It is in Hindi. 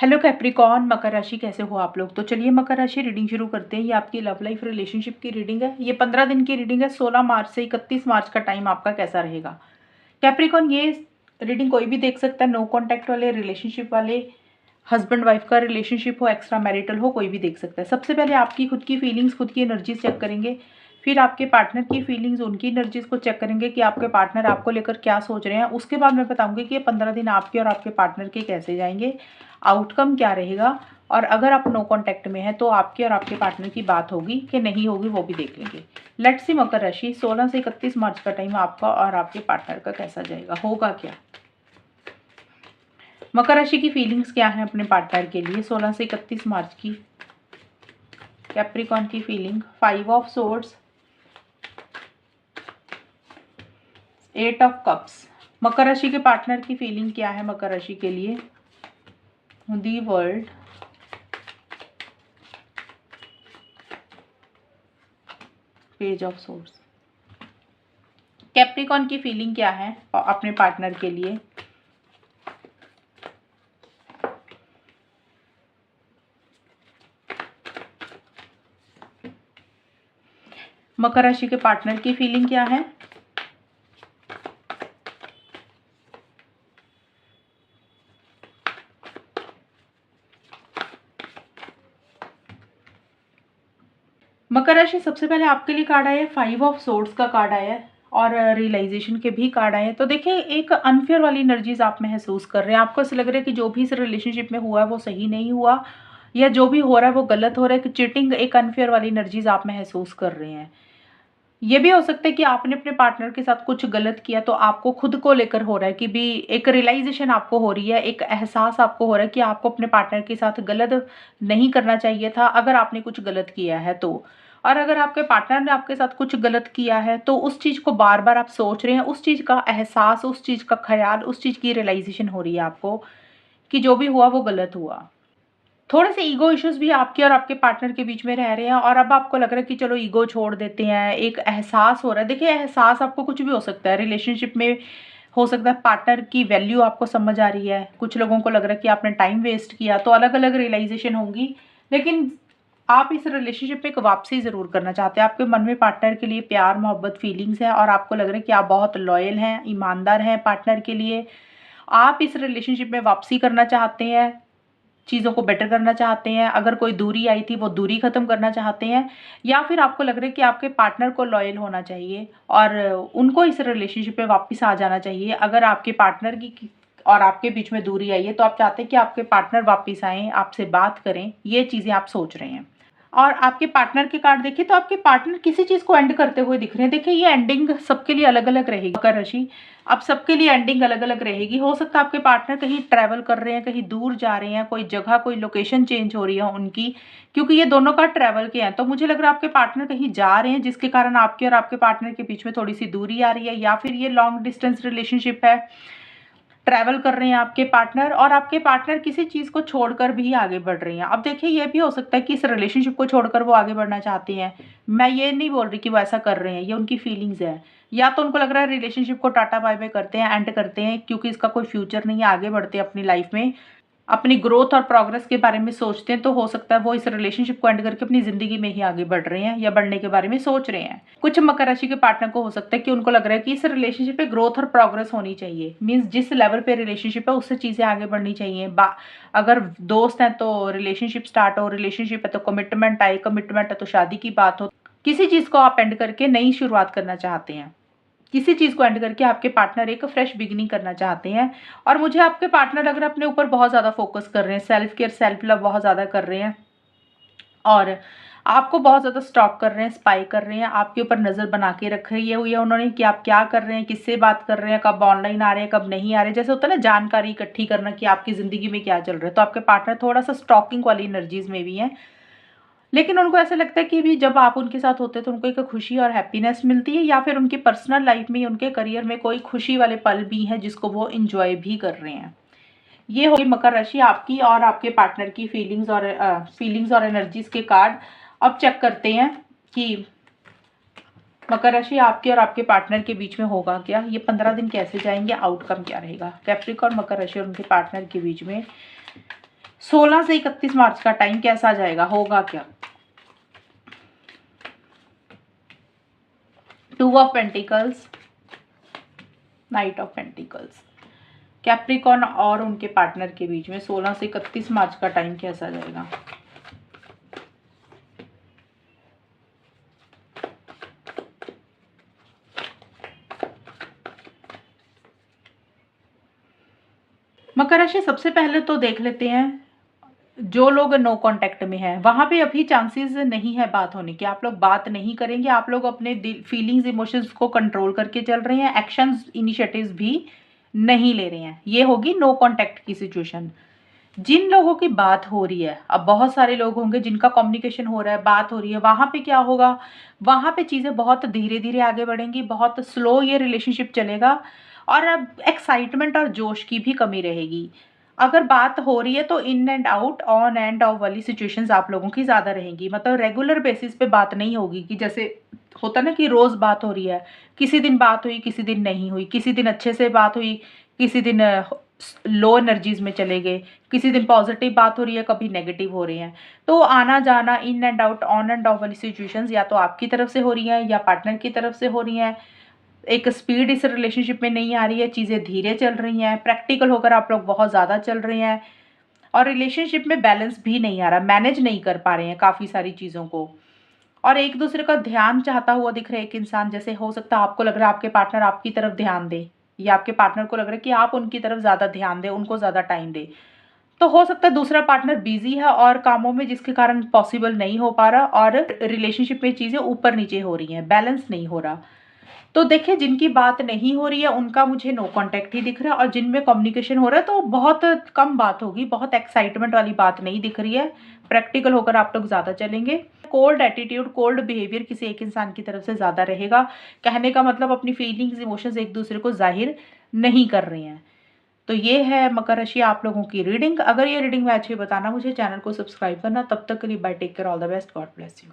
हेलो कैप्रिकॉर्न, मकर राशि कैसे हो आप लोग। तो चलिए मकर राशि रीडिंग शुरू करते हैं। ये आपकी लव लाइफ रिलेशनशिप की रीडिंग है। ये 15 दिन की रीडिंग है। 16 मार्च से 31 मार्च का टाइम आपका कैसा रहेगा। कैप्रिकॉर्न, ये रीडिंग कोई भी देख सकता है। नो कॉन्टैक्ट वाले, रिलेशनशिप वाले, हस्बैंड वाइफ का रिलेशनशिप हो, एक्स्ट्रा मैरिटल हो, कोई भी देख सकता है। सबसे पहले आपकी खुद की फीलिंग्स, खुद की एनर्जीज चेक करेंगे। फिर आपके पार्टनर की फीलिंग्स, उनकी एनर्जीज को चेक करेंगे कि आपके पार्टनर आपको लेकर क्या सोच रहे हैं। उसके बाद मैं बताऊंगी कि ये 15 दिन आपके और आपके पार्टनर के कैसे जाएंगे, आउटकम क्या रहेगा। और अगर आप नो कॉन्टैक्ट में हैं तो आपके और आपके पार्टनर की बात होगी कि नहीं होगी, वो भी देख लेंगे। लेट्स सी मकर राशि 16 से 31 मार्च का टाइम आपका और आपके पार्टनर का कैसा जाएगा, होगा क्या। मकर राशि की फीलिंग्स क्या है अपने पार्टनर के लिए 16 से 31 मार्च की। कैप्रिकॉर्न की feeling, 5 of swords, 8 of cups. मकर राशि के पार्टनर की फीलिंग क्या है मकर राशि के लिए। The world, page of swords. Capricorn की फीलिंग क्या है अपने पार्टनर के लिए। मकर राशि के पार्टनर की फीलिंग क्या है। मकर राशि सबसे पहले आपके लिए कार्ड आया है, 5 ऑफ सोर्ड्स का कार्ड आया है और रियलाइजेशन के भी कार्ड आए हैं। तो देखिए, एक अनफेयर वाली एनर्जीज आप महसूस कर रहे हैं। आपको ऐसा लग रहा है कि जो भी इस रिलेशनशिप में हुआ है वो सही नहीं हुआ, या जो भी हो रहा है वो गलत हो रहा है। कि चीटिंग, एक अनफेयर वाली एनर्जीज आप महसूस कर रहे हैं। ये भी हो सकता है कि आपने अपने पार्टनर के साथ कुछ गलत किया तो आपको खुद को लेकर हो रहा है कि भी एक रियलाइजेशन आपको हो रही है, एक एहसास आपको हो रहा है कि आपको अपने पार्टनर के साथ गलत नहीं करना चाहिए था अगर आपने कुछ गलत किया है तो। और अगर आपके पार्टनर ने आपके साथ कुछ गलत किया है तो उस चीज़ को बार बार आप सोच रहे हैं, उस चीज़ का एहसास, उस चीज़ का ख्याल, उस चीज़ की रियलाइजेशन हो रही है आपको कि जो भी हुआ वो गलत हुआ। थोड़े से ईगो इश्यूज भी आपके और आपके पार्टनर के बीच में रह रहे हैं और अब आपको लग रहा है कि चलो ईगो छोड़ देते हैं। एक एहसास हो रहा है। देखिए, एहसास आपको कुछ भी हो सकता है रिलेशनशिप में। हो सकता है पार्टनर की वैल्यू आपको समझ आ रही है, कुछ लोगों को लग रहा है कि आपने टाइम वेस्ट किया, तो अलग अलग रियलाइजेशन होंगी। लेकिन आप इस रिलेशनशिप में एक वापसी ज़रूर करना चाहते हैं। आपके मन में पार्टनर के लिए प्यार, मोहब्बत, फीलिंग्स है और आपको लग रहा है कि आप बहुत लॉयल हैं, ईमानदार हैं पार्टनर के लिए। आप इस रिलेशनशिप में वापसी करना चाहते हैं, चीज़ों को बेटर करना चाहते हैं। अगर कोई दूरी आई थी वो दूरी ख़त्म करना चाहते हैं, या फिर आपको लग रहा है कि आपके पार्टनर को लॉयल होना चाहिए और उनको इस रिलेशनशिप में वापस आ जाना चाहिए। अगर आपके पार्टनर की और आपके बीच में दूरी आई है तो आप चाहते हैं कि आपके पार्टनर वापस आएँ, आपसे बात करें। ये चीज़ें आप सोच रहे हैं। और आपके पार्टनर के कार्ड देखिए तो आपके पार्टनर किसी चीज़ को एंड करते हुए दिख रहे हैं। देखिए, ये एंडिंग सबके लिए अलग अलग रहेगी मकर राशि। अब सबके लिए एंडिंग अलग अलग रहेगी। हो सकता है आपके पार्टनर कहीं ट्रैवल कर रहे हैं, कहीं दूर जा रहे हैं, कोई जगह, कोई लोकेशन चेंज हो रही है उनकी, क्योंकि ये दोनों का ट्रैवल के हैं। तो मुझे लग रहा है आपके पार्टनर कहीं जा रहे हैं जिसके कारण आपके और आपके पार्टनर के बीच में थोड़ी सी दूरी आ रही है, या फिर ये लॉन्ग डिस्टेंस रिलेशनशिप है। ट्रैवल कर रहे हैं आपके पार्टनर और आपके पार्टनर किसी चीज़ को छोड़कर भी आगे बढ़ रही हैं। अब देखिए, ये भी हो सकता है कि इस रिलेशनशिप को छोड़कर वो आगे बढ़ना चाहती हैं। मैं ये नहीं बोल रही कि वो ऐसा कर रहे हैं, ये उनकी फीलिंग्स है। या तो उनको लग रहा है रिलेशनशिप को टाटा बाय बाय करते हैं, एंड करते हैं, क्योंकि इसका कोई फ्यूचर नहीं है, आगे बढ़ते हैं अपनी लाइफ में, अपनी ग्रोथ और प्रोग्रेस के बारे में सोचते हैं। तो हो सकता है वो इस रिलेशनशिप को एंड करके अपनी ज़िंदगी में ही आगे बढ़ रहे हैं या बढ़ने के बारे में सोच रहे हैं। कुछ मकर राशि के पार्टनर को हो सकता है कि उनको लग रहा है कि इस रिलेशनशिप पे ग्रोथ और प्रोग्रेस होनी चाहिए। मीन्स जिस लेवल पे रिलेशनशिप है उससे चीज़ें आगे बढ़नी चाहिए। अगर दोस्त हैं तो रिलेशनशिप स्टार्ट हो, रिलेशनशिप है तो कमिटमेंट आए, कमिटमेंट है तो शादी की बात हो। किसी चीज़ को आप एंड करके नई शुरुआत करना चाहते हैं। किसी चीज़ को एंड करके आपके पार्टनर एक फ्रेश बिगिनिंग करना चाहते हैं। और मुझे आपके पार्टनर अगर अपने ऊपर बहुत ज़्यादा फोकस कर रहे हैं, सेल्फ केयर, सेल्फ लव बहुत ज़्यादा कर रहे हैं और आपको बहुत ज़्यादा स्टॉक कर रहे हैं, स्पाई कर रहे हैं, आपके ऊपर नज़र बना के रख रही है हुई है उन्होंने कि आप क्या कर रहे हैं, किससे बात कर रहे हैं, कब ऑनलाइन आ रहे हैं, कब नहीं आ रहे। जैसे होता है ना, जानकारी इकट्ठी करना कि आपकी ज़िंदगी में क्या चल रहा है। तो आपके पार्टनर थोड़ा सा स्टॉकिंग वाली एनर्जीज में भी हैं। लेकिन उनको ऐसा लगता है कि भी जब आप उनके साथ होते हैं तो उनको एक खुशी और हैप्पीनेस मिलती है, या फिर उनकी पर्सनल लाइफ में, उनके करियर में कोई खुशी वाले पल भी हैं जिसको वो इंजॉय भी कर रहे हैं। ये होगी मकर राशि आपकी और आपके पार्टनर की फीलिंग्स और एनर्जीज के कार्ड। अब चेक करते हैं कि मकर राशि आपके और आपके पार्टनर के बीच में होगा क्या, ये 15 दिन कैसे जाएंगे, आउटकम क्या रहेगा। कैप्रिकॉर्न, मकर राशि और उनके पार्टनर के बीच में 16 से 31 मार्च का टाइम कैसा जाएगा, होगा क्या? Two of pentacles, night of pentacles. Capricorn और उनके पार्टनर के बीच में 16 से 31 मार्च का टाइम कैसा जाएगा? मकर राशि, सबसे पहले तो देख लेते हैं जो लोग नो कांटेक्ट में हैं वहाँ पे अभी चांसेस नहीं है बात होने के। आप लोग बात नहीं करेंगे, आप लोग अपने फीलिंग्स इमोशंस को कंट्रोल करके चल रहे हैं, एक्शंस इनिशिएटिव्स भी नहीं ले रहे हैं। ये होगी नो कांटेक्ट की सिचुएशन। जिन लोगों की बात हो रही है, अब बहुत सारे लोग होंगे जिनका कम्युनिकेशन हो रहा है, बात हो रही है, वहाँ पे क्या होगा, वहाँ पे चीज़ें बहुत धीरे धीरे आगे बढ़ेंगी, बहुत स्लो ये रिलेशनशिप चलेगा और अब एक्साइटमेंट और जोश की भी कमी रहेगी। अगर बात हो रही है तो in and out, on end of वाली सिचुएशंस आप लोगों की ज़्यादा रहेंगी। मतलब रेगुलर बेसिस पे बात नहीं होगी कि जैसे होता ना कि रोज़ बात हो रही है, किसी दिन बात हुई, किसी दिन नहीं हुई, किसी दिन अच्छे से बात हुई, किसी दिन लो एनर्जीज में चले गए, किसी दिन पॉजिटिव बात हो रही है, कभी नेगेटिव हो रही है। तो आना जाना, in and out, on end of वाली सिचुएशंस या तो आपकी तरफ से हो रही हैं या पार्टनर की तरफ से हो रही हैं। एक स्पीड इस रिलेशनशिप में नहीं आ रही है, चीज़ें धीरे चल रही हैं, प्रैक्टिकल होकर आप लोग बहुत ज़्यादा चल रहे हैं और रिलेशनशिप में बैलेंस भी नहीं आ रहा, मैनेज नहीं कर पा रहे हैं काफ़ी सारी चीज़ों को और एक दूसरे का ध्यान चाहता हुआ दिख रहा है एक इंसान। जैसे हो सकता है आपको लग रहा है आपके पार्टनर आपकी तरफ ध्यान दे या आपके पार्टनर को लग रहा है कि आप उनकी तरफ ज़्यादा ध्यान दें, उनको ज़्यादा टाइम दें। तो हो सकता है दूसरा पार्टनर बिजी है और कामों में, जिसके कारण पॉसिबल नहीं हो पा रहा और रिलेशनशिप में चीज़ें ऊपर नीचे हो रही हैं, बैलेंस नहीं हो रहा। तो देखिए, जिनकी बात नहीं हो रही है उनका मुझे नो कांटेक्ट ही दिख रहा है और जिनमें कम्युनिकेशन हो रहा है तो बहुत कम बात होगी, बहुत एक्साइटमेंट वाली बात नहीं दिख रही है। प्रैक्टिकल होकर आप लोग ज़्यादा चलेंगे। कोल्ड एटीट्यूड, कोल्ड बिहेवियर किसी एक इंसान की तरफ से ज़्यादा रहेगा। कहने का मतलब अपनी फीलिंग्स, इमोशंस एक दूसरे को जाहिर नहीं कर रहे हैं। तो ये है मकर राशि आप लोगों की रीडिंग। अगर ये रीडिंग में अच्छी बताना, मुझे चैनल को सब्सक्राइब करना। तब तक के लिए bye, take care, all the best, God bless you.